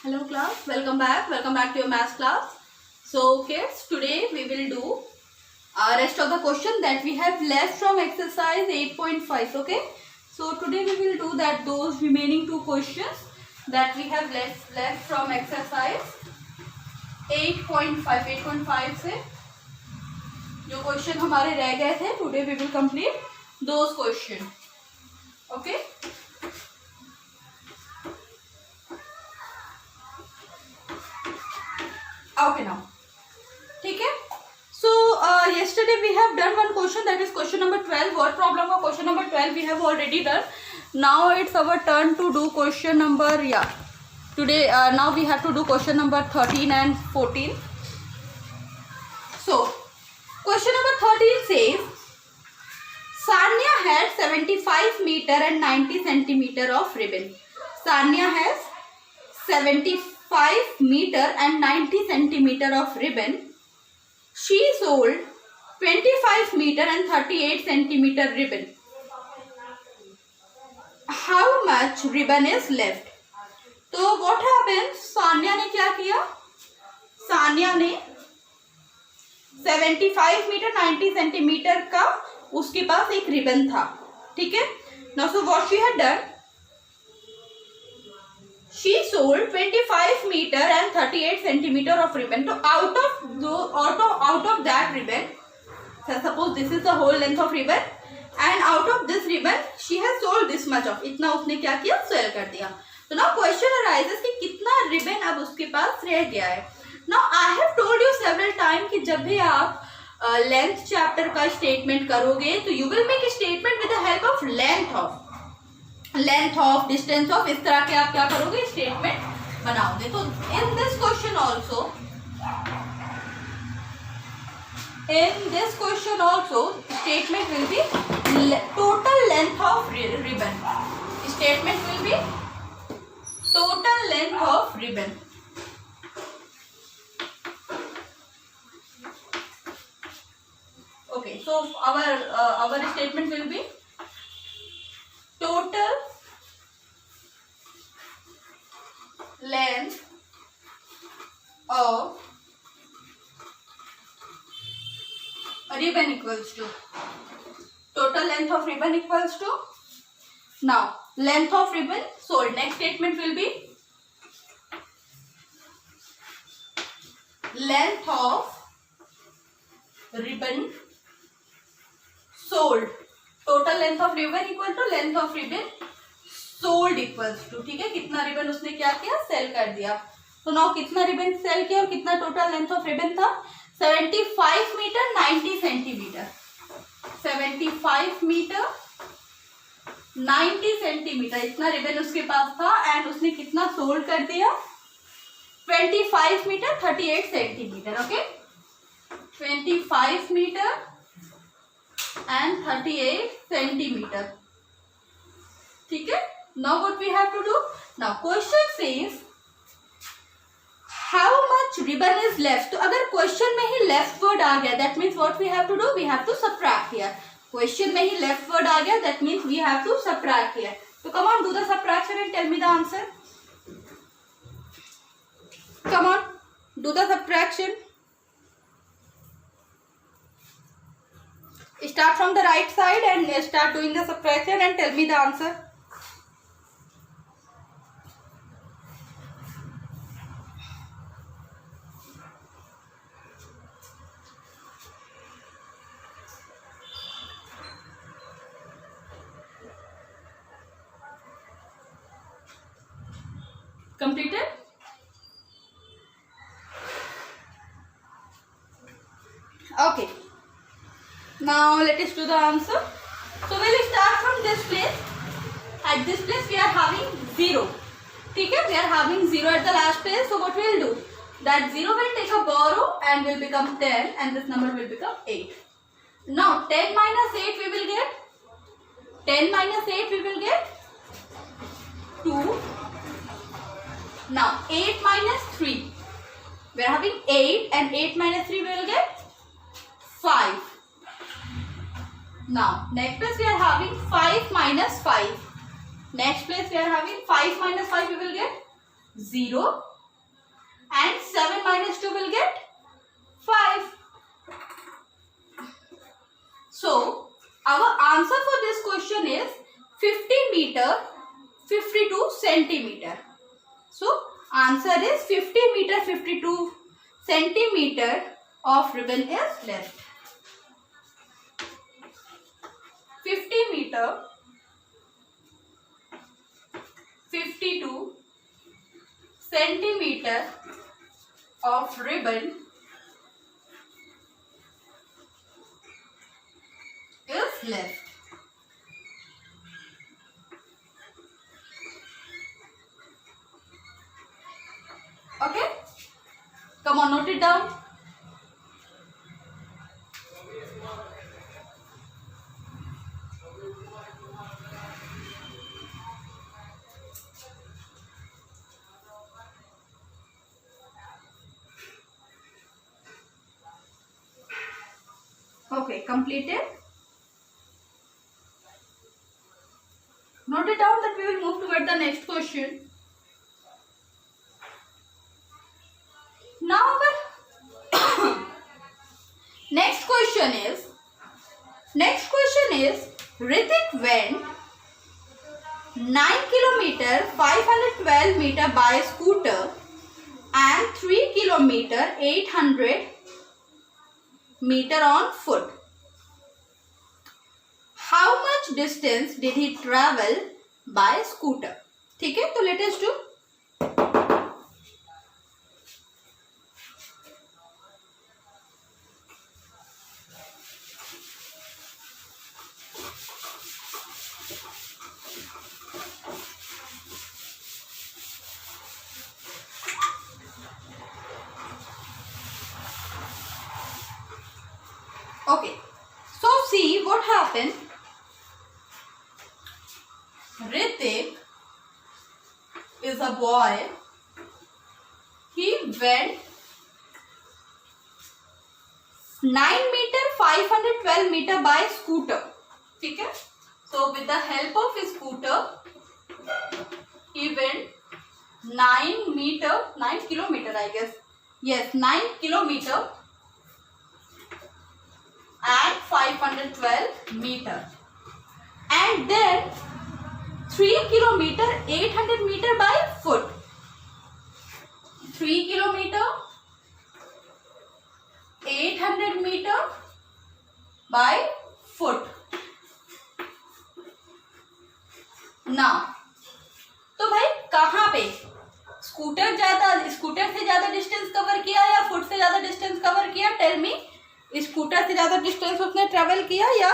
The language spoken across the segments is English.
Hello class, welcome back to your math class. So kids, today we will do rest of the question that we have left from exercise 8.5. Okay, so today we will do that those remaining two questions that we have left from exercise 8.5. 8.5 से जो question हमारे रह गए थे, today we will complete those question. Okay, okay now, ठीक है. So yesterday we have done one question, that is question number 12. Word problem का question number 12 we have already done. Now it's our turn to do question number today now we have to do question number 13 and 14. So question number 13 says Sanya had 75 meter and 90 centimeter of ribbon. Sanya has 75 meter and 90 centimeter of ribbon. She sold 25 meter and 38 centimeter ribbon. How much ribbon is left? तो what happens? Sanya ने क्या किया? सान्या ने 75 metre 90 centimetre का उसके पास एक ribbon था. ठीक है. Now so what she had done? She sold 25 meter and 38 centimeter of ribbon. So out of that ribbon, so suppose this is the whole length of ribbon, and out of this ribbon she has sold this much of. इतना उसने क्या किया? Cell कर दिया. तो now question arises कि कितना ribbon अब उसके पास रह गया है. Now I have told you several times कि जब भी आप लेंथ चैप्टर का स्टेटमेंट करोगे तो you will make statement with the help of length of distance of, इस तरह के आप क्या करोगे? स्टेटमेंट बनाओगे. तो in this question also statement will be total length of ribbon. Statement will be total length of ribbon. Okay, so our statement will be total length of ribbon equals to now length of ribbon sold. Next statement will be length of ribbon sold. Total length of ribbon equal to length of ribbon sold equals to. ठीक है, कितना ribbon उसने क्या किया? Cell कर दिया. तो now कितना रिबन सेल किया और कितना टोटल लेंथ ऑफ रिबन था? 75 मीटर 90 सेंटीमीटर. 75 मीटर 90 सेंटीमीटर इतना रिबन उसके पास था एंड उसने कितना सोल्ड कर दिया? 25 metre 38 centimetre. Okay, 25 metre and 38 centimeter. ठीक है. Now what we have to do? Now question says how much ribbon is left. तो अगर question में ही left word आ गया, that means what we have to do? We have to subtract here. Question में ही left word आ गया, that means we have to subtract here. So come on, do the subtraction and tell me the answer. Come on, do the subtraction. Start from the right side and start doing the subtraction and tell me the answer. Completed? Okay. Now let us do the answer. So we will start from this place. At this place we are having 0. ठीक है, we are having 0 at the last place. So what we will do? That 0 will take a borrow and will become 10 and this number will become 8. Now 10 minus 8 we will get 10 minus 8 we will get 2. Now 8 minus 3 we are having 8 and 8 minus 3 we will get 5. Now next place we are having 5 minus 5. Next place we are having 5 minus 5 we will get 0. and 7 minus 2 will get 5. So our answer for this question is 50 meter 52 centimeter. So answer is 50 meter 52 centimeter of ribbon is left. 50 meter 52 centimeter of ribbon is left. Okay, come on, note it down. Okay, completed. Note it down that we will move toward the next question. Now our next question is Ritik went 9 kilometer 512 meter by scooter and 3 kilometer 800 meter on foot. How much distance did he travel by scooter? ठीक है, तो let us do. Okay, so see what happened. Ritik is a boy. He went 9 meter 512 meter by scooter. ठीक है, so with the help of his scooter he went 9 kilometer I guess. Yes, 9 kilometer and 512 meter, and then 3 kilometer 800 meter by foot. 3 kilometer 800 meter by foot. Now, तो भाई कहाँ पे scooter से ज्यादा distance cover किया या फुट से ज्यादा डिस्टेंस कवर किया? Tell me. स्कूटर से ज्यादा डिस्टेंस उसने ट्रेवल किया या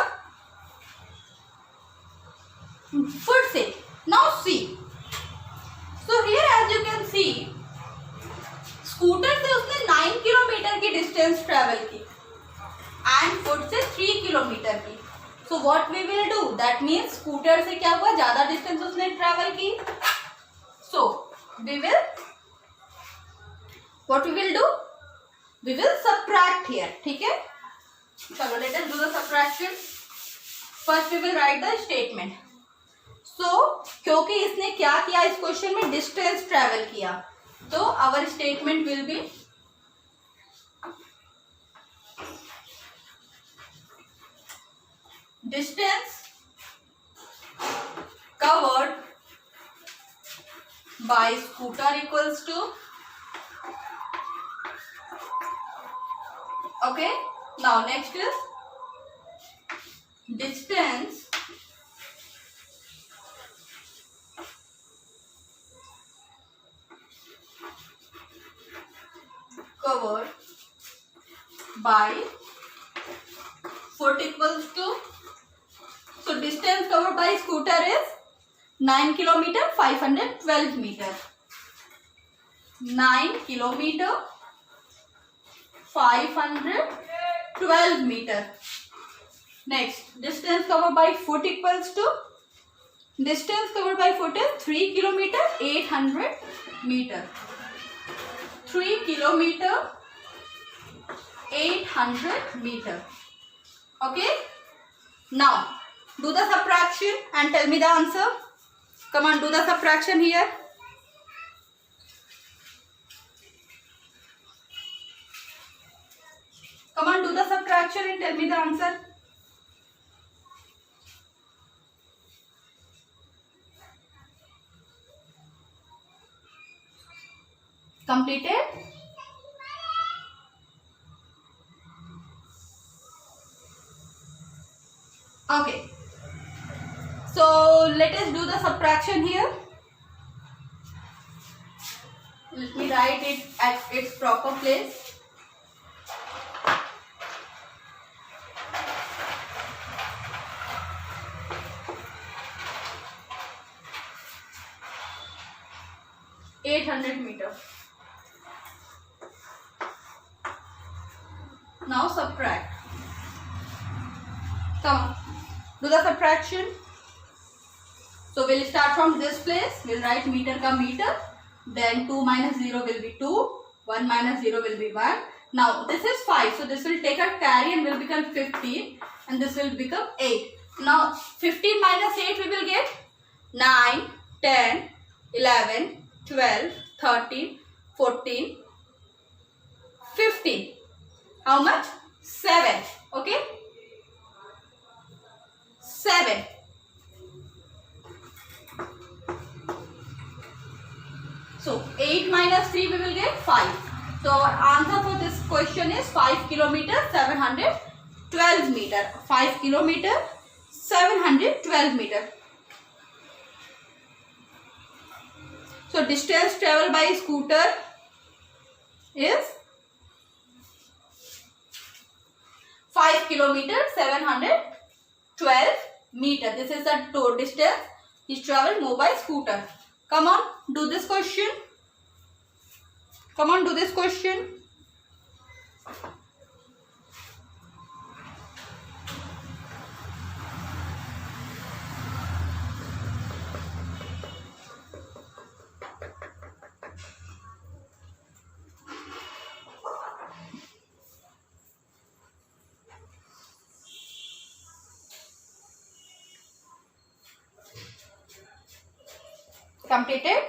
फुट से? Now see, so here as you can see scooter से उसने 9 किलोमीटर की डिस्टेंस ट्रेवल की एंड फुट से 3 किलोमीटर की. So what we will do, that means scooter से क्या हुआ, ज्यादा डिस्टेंस उसने ट्रेवल की. So we will what we will do, we will subtract here. ठीक है, चलो let us do the subtraction. First we will write the statement. So क्योंकि इसने क्या किया इस क्वेश्चन में, डिस्टेंस ट्रेवल किया, तो our statement will be distance covered by scooter equals to. Okay, now next is distance covered by foot equals to. So distance covered by scooter is 9 kilometer 512 meter. 9 kilometer 512 meter. Next, distance covered by foot equals to, distance covered by foot is 3 kilometer 800 meter. 3 kilometer 800 meter. Okay, now do the subtraction and tell me the answer. Come on, do the subtraction here. Come on, do the subtraction and tell me the answer. Completed? Okay. So let us do the subtraction here. Let me write it at its proper place. meters. Now subtract. Come on, do the subtraction. So we'll start from this place. We'll write meter ka meter. Then 2 minus 0 will be 2. 1 minus 0 will be 1. Now this is 5. So this will take a carry and will become 15. And this will become 8. Now 15 minus 8 we will get 9, 10, 11, 12, 13, 14, 15. How much? 7. Okay? 7. So 8 minus 3 we will get 5. So our answer for this question is 5 kilometer 712 meter. 5 kilometer 712 meter. So distance traveled by scooter is 5 kilometer 712 meter. This is the total distance is traveled mobile scooter. Come on, do this question. Come on, do this question. Completed?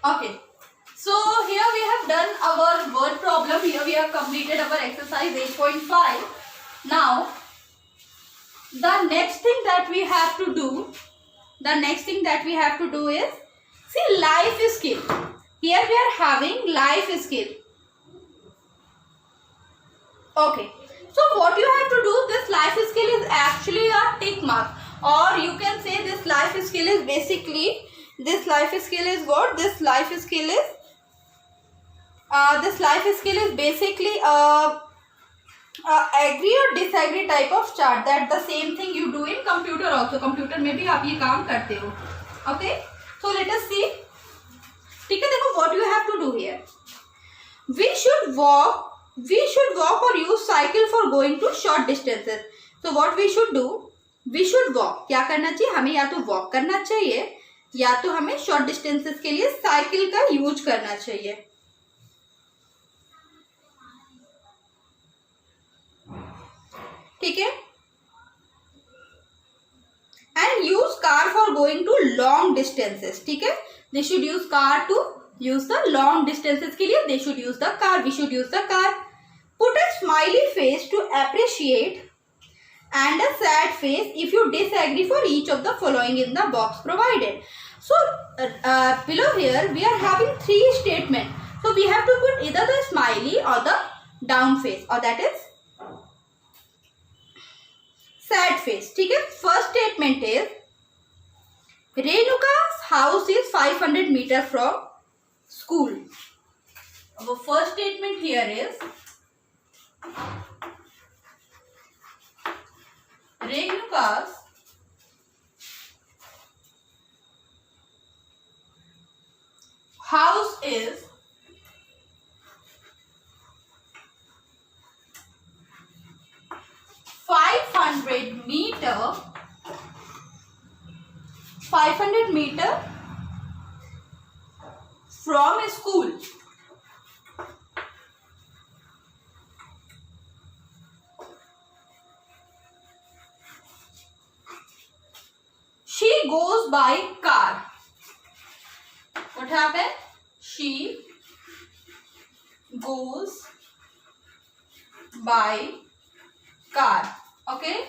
Okay. So here we have done our word problem. Here we have completed our exercise 8.5. Now, the next thing that we have to do, is see life skill. Here we are having life skill. Okay. So what you have to do, this life skill is actually a tick mark, or you can say this life skill is basically, this life skill is what? This life skill is basically agree or disagree type of chart. That the same thing you do in computer also. Computer में भी आप ये काम करते हो. Okay. So let us see. ठीक है, देखो what you have to do here. We should walk or use cycle for going to short distances. So what we should do? We should walk. क्या करना चाहिए? हमें या तो walk करना चाहिए या तो हमें short distances के लिए साइकिल का यूज करना चाहिए. ठीक है? And use car for going to long distances. ठीक है? They should use car to use the long distances के लिए. They should use the car. We should use the car. Put a smiley face to appreciate and a sad face if you disagree for each of the following in the box provided. So below here we are having 3 statements. So we have to put either the smiley or the down face, or that is sad face. ठीक है? First statement is Renuka's house is 500 meters from school. Our first statement here is Renuka's house is 500 meter from a school. goes by car. What happened? She goes by car. Okay.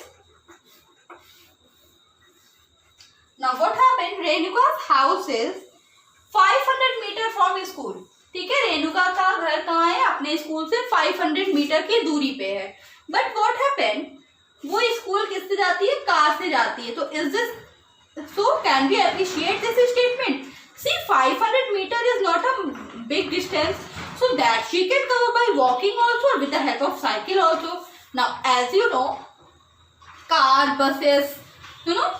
Now what happened? Renuka's house is 500 metre from school. ठीक है, रेणुका का घर कहाँ है? अपने school से 500 metre की दूरी पे है. बट व्हाट हैपेंड, वो स्कूल किससे जाती है? कार से जाती है. तो is this, so can we appreciate this statement? See 500 metre is not a big distance, so that she can cover by walking also or with the help of cycle also. Now as you know, car, buses, you know,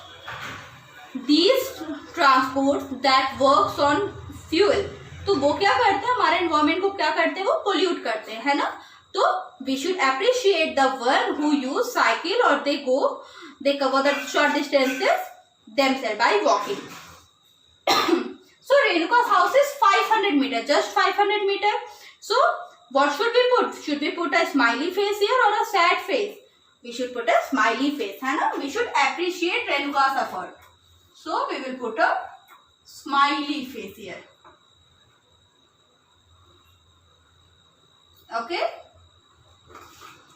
these transports that works on fuel, तो वो क्या करते हैं? हमारे environment को क्या करते हैं? वो पोल्यूट करते हैं, है ना. तो we should appreciate the one who use cycle और they cover the short distances themselves by walking. So Renuka's house is 500 meter, just 500 meter. So what should we put? Should we put a smiley face here or a sad face? We should put a smiley face, है ना. We should appreciate Renuka's effort. So we will put a smiley face here. Okay,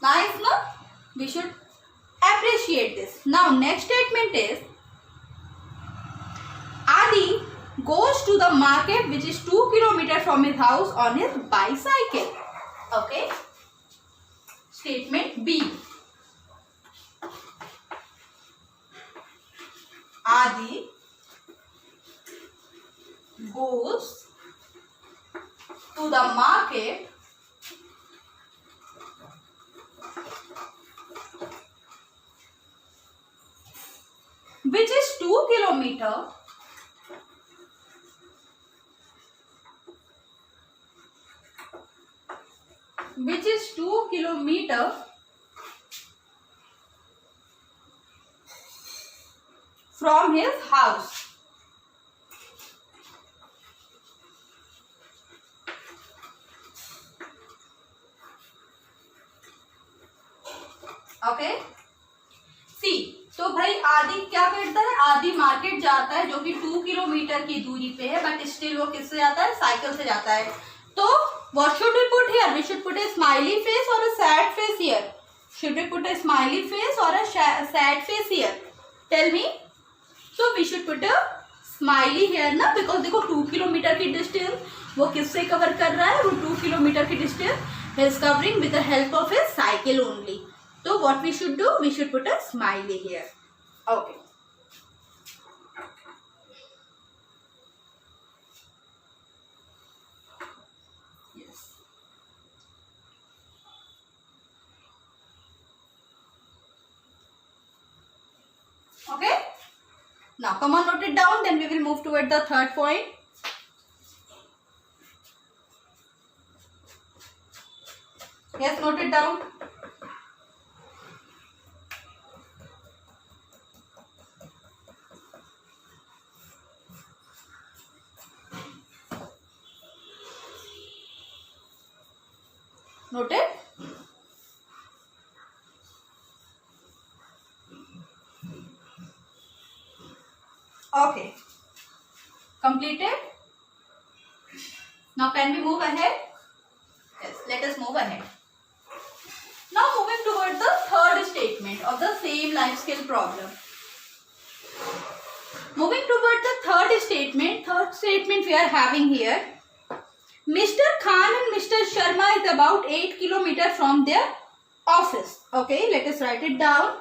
nice, no? We should appreciate this. Now next statement is Adi goes to the market which is 2 kilometers from his house on his bicycle. Okay, statement B. Adi goes to the market which is 2 kilometers from his house. Okay, see, तो भाई आदि क्या करता है? आदि market जाता है जो कि 2 किलोमीटर की दूरी पे है, बट स्टिल वो किससे जाता है? साइकिल से जाता है. तो what should we put here? We should put a smiley face or a sad face here. Should we put a smiley face or a sad face here? Tell me. So we should put a smiley here ना, because देखो 2 kilometre की distance वो किससे cover कर रहा है? वो 2 kilometre की distance he is covering with the help of his cycle only. So what we should do? We should put a smiley here. Okay. Yes. Okay. Now come on, note it down. Then we will move toward the third point. Yes, note it down. Noted? Okay. Completed? Now can we move ahead? Yes, let us move ahead. Now moving toward the third statement of the same life skill problem. Moving toward the third statement we are having here. Mr. Khan and Mr. Sharma is about 8 kilometers from their office. Okay, let us write it down.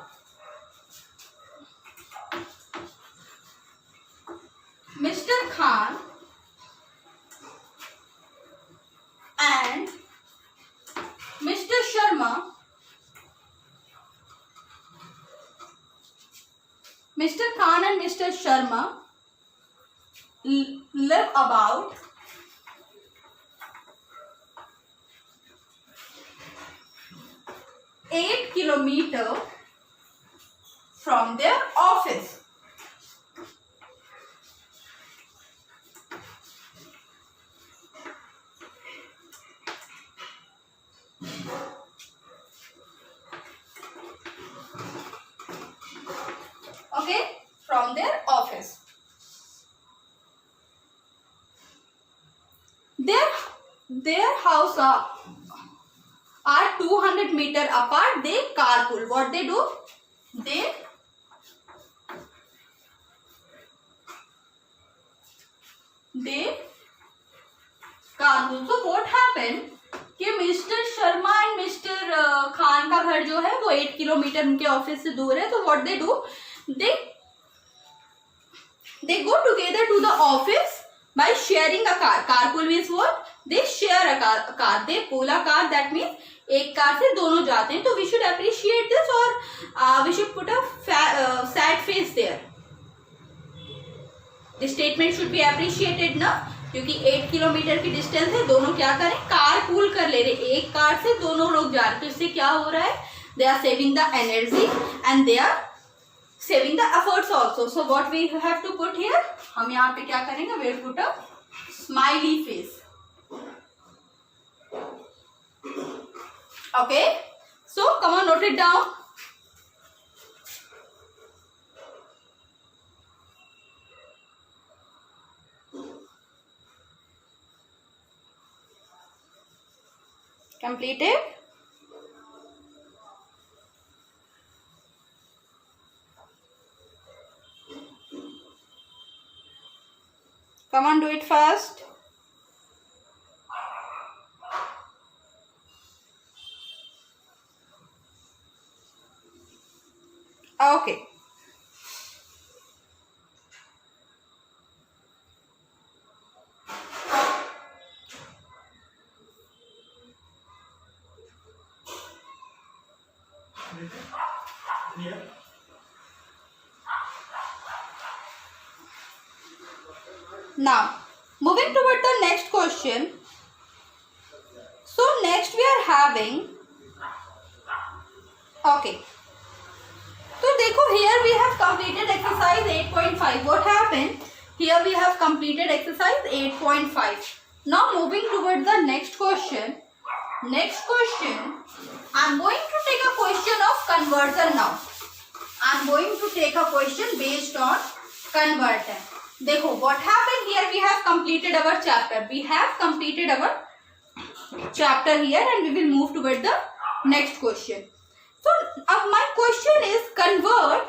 Mr. Khan and Mr. Sharma live about 8 kilometers from their office. Okay, from their office. 200 meter apart, they carpool. What they do? They carpool. So what happened कि mister Sharma and mister Khan का घर जो है वो 8 kilometre उनके office से दूर है. तो what they do, they go together to the office by sharing a car. Carpool means what? They share a car. They pull a car. That means एक कार से दोनों जाते हैं. तो we should appreciate this or we should put a sad face there. The statement should be appreciated ना, क्योंकि 8 kilometre की distance है. दोनों क्या करें, कार पूल कर ले रहे. एक कार से दोनों लोग जा रहे. तो इससे क्या हो रहा है, they are saving the energy and they are saving the efforts also. So what we have to put here, हम यहाँ पे क्या करेंगे, we will put a smiley face. Okay, so come on, note it down. Completed? Come on, do it fast. Okay. Now, moving toward the next question. So, next we are having, okay. So, देखो, here we have completed exercise 8.5. What happened? Here we have completed exercise 8.5. Now, moving toward the next question. Next question, I am going to take a question of converter now. I am going to take a question based on converter. देखो, what happened here, we have completed our chapter. We have completed our chapter here and we will move toward the next question. So, my question is convert.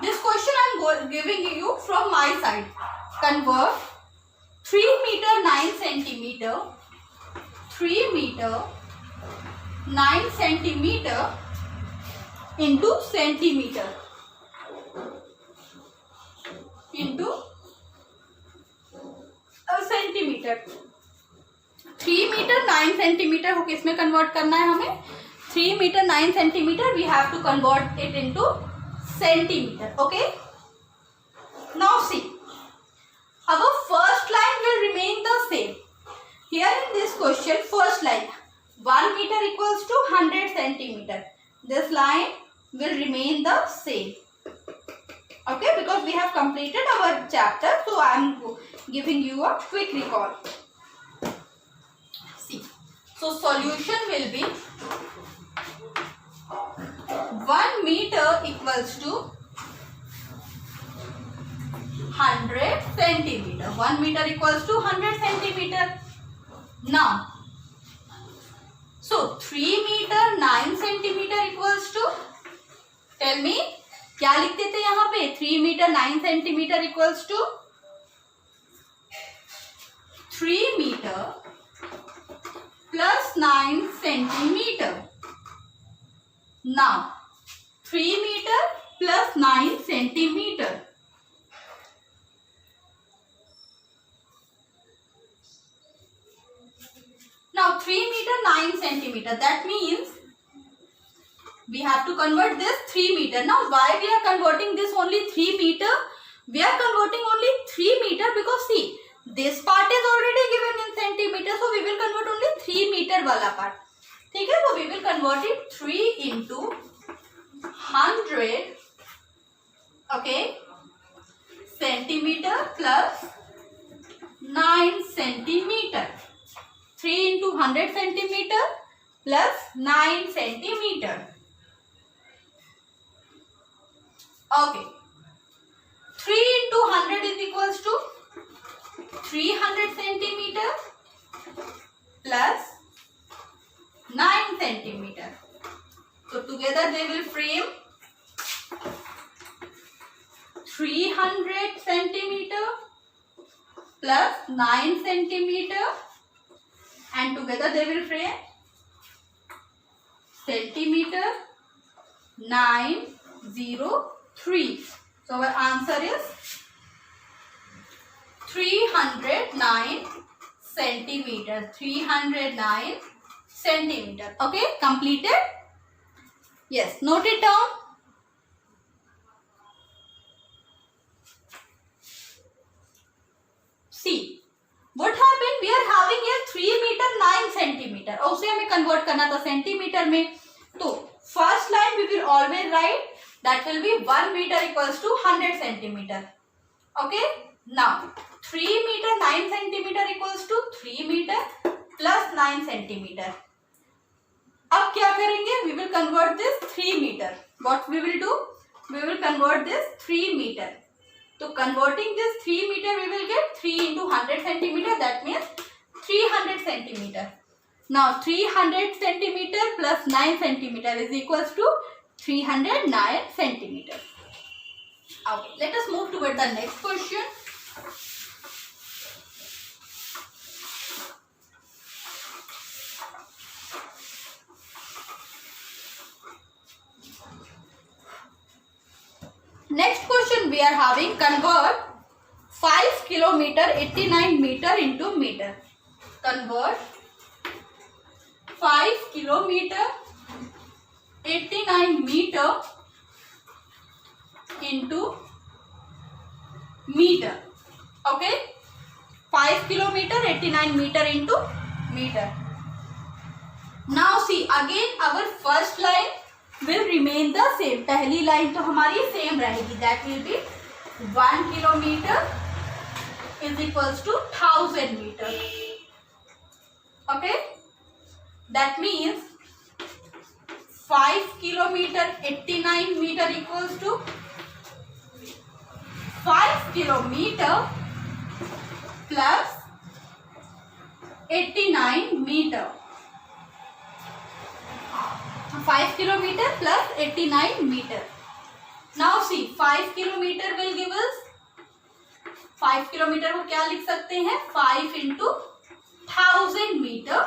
This question I am giving you from my side. Convert 3 meter 9 centimeter, 3 meter 9 centimeter into centimeter. into centimetre. 3 metre 9 centimetre को किस में convert करना है हमें, 3 metre 9 centimetre we have to convert it into centimetre. Okay, now see, our first line will remain the same. Here in this question, first line 1 meter equals to 100 centimeter. This line will remain the same. Okay, because we have completed our chapter, so I am giving you a quick recall. See, so solution will be 1 meter equals to 100 centimeter. 1 meter equals to 100 centimeter. Now, so 3 meter 9 centimeter equals to, tell me, क्या लिखते थे यहाँ पे, 3 metre 9 centimetre equals to 3 metre plus 9 centimetre. Now 3 metre plus 9 centimetre. Now 3 meter 9 centimeter, that means we have to convert this 3 meter. Now why we are converting this only 3 meter? We are converting only 3 meter because see, this part is already given in centimeter, so we will convert only 3 meter वाला part. ठीक है, so we will convert it 3 into 100, okay, centimeter plus 9 centimeter. 3 into 100 centimeter plus 9 centimeter. Okay, 3 into 100 is equals to 300 centimeter plus 9 centimeter. So together they will frame 300 centimeter plus 9 centimeter, and together they will frame centimeter 903. So our answer is 309 centimeter. 309 centimeter. Okay, completed? Yes, note it down. See, what happened? We are having here 3 meter 9 centimeter. और उसे हमें convert करना था centimetre में. तो first line we will always write that will be 1 meter equals to 100 centimeter. Okay. Now 3 meter 9 centimeter equals to 3 meter plus 9 centimeter. अब क्या करेंगे? We will convert this 3 meter. What we will do? We will convert this 3 meter. So converting this 3 meter, we will get 3 into 100 centimeter. That means 300 centimeter. Now 300 centimeter plus 9 centimeter is equals to 309 centimeter. Okay, let us move toward the next question. Next question we are having, convert 5 kilometer 89 meter into meter. Convert 5 kilometer 89 meter into meter. Okay, 5 kilometer 89 meter into meter. Now see, again our first line will remain the same. पहली line तो हमारी same रहेगी. That will be 1 kilometer is equals to 1000 meter. Okay, that means 5 kilometer 89 meter equals to 5 kilometer plus 89 meter. 5 kilometer plus 89 meter. Now see, 5 kilometer will give us, 5 kilometer को क्या लिख सकते हैं? 5 into 1000 meter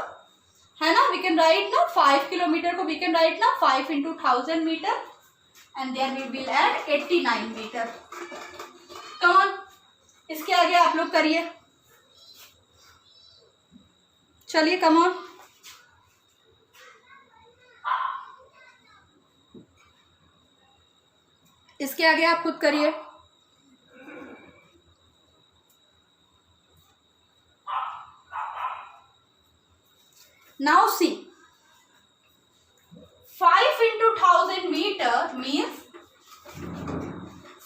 है ना. We can write ना 5 kilometer को we can write ना 5 into 1000 meter, and then we will add 89 meter. Come on, इसके आगे आप लोग करिए. चलिए, come on. इसके आगे आप खुद करिए. Now see, 5 into 1000 meter means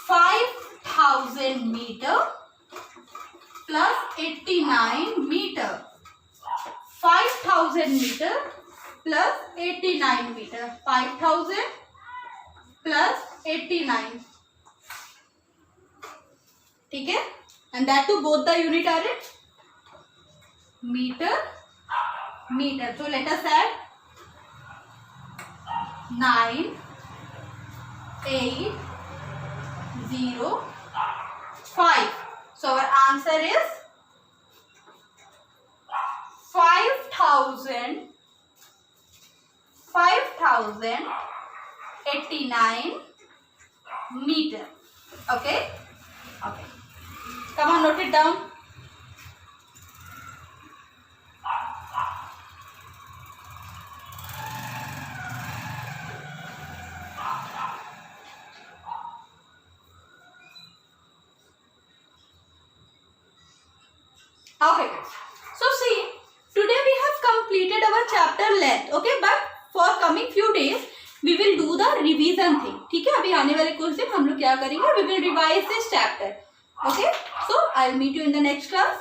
5000 meter plus 89 meter. 5000 meter plus 89 meter. 5000 plus 89. ठीक है, and that too both the unit are it meter meter. So let us add 9 8 0 5. So our answer is 5089 meter. Okay, okay, come on, note it down. Okay, so see, today we have completed our chapter length. Okay, but for coming few days we will do the revision thing. ठीक है, अभी आने वाले कुछ दिन हम लोग क्या करेंगे? We will revise this chapter. Okay, so I'll meet you in the next class.